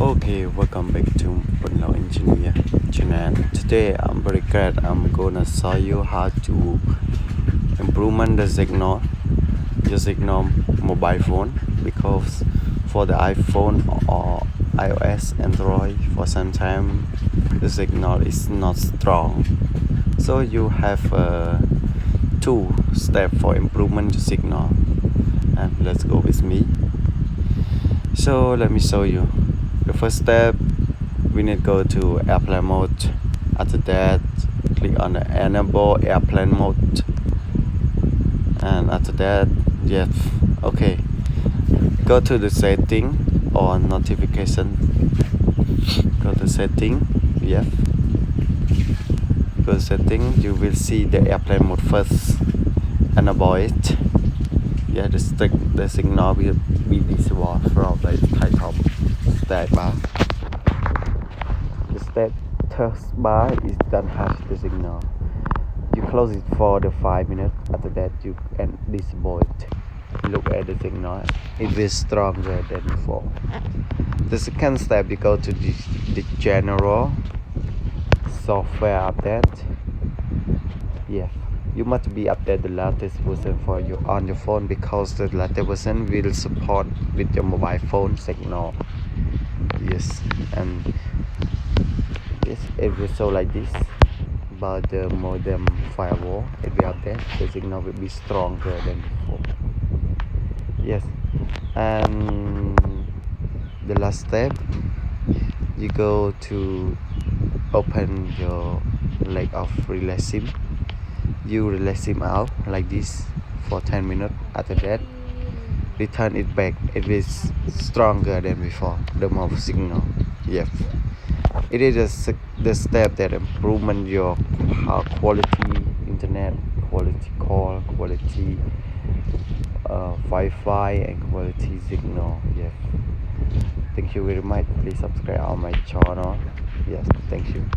Okay, welcome back to Punlo Engineer channel. Today I'm very glad I'm gonna show you how to improve the signal, your signal mobile phone, because for the iPhone or iOS, Android, for some time the signal is not strong. So you have two steps for improvement the signal, and let's go with me. So let me show you. The first step, we need to go to airplane mode. After that, click on the enable airplane mode, and after that, yes, okay, go to the setting or notification. Go to setting, yes, go to setting. You will see the airplane mode first. Enable it. Yeah, the signal will be visible from the title stat bar. The status bar is don't have the signal. You close it for the 5 minutes. After that, you can disable it. Look at the signal. It is stronger than before. The second step, you go to the general software update. Yes. You must be update the latest version for you on your phone, because the latest version will support with your mobile phone signal. Yes, and yes, it will show like this. But the modem firewall, it will update. The signal will be stronger than before. Yes, and the last step, you go to open your leg of relay SIM. You release him out like this for 10 minutes. After that, return it back. It is stronger than before, the more signal. Yes, it is the step that improvement your quality internet, quality call, quality Wi-Fi, and quality signal. Yes, thank you very much. Please subscribe on my channel. Yes, thank you.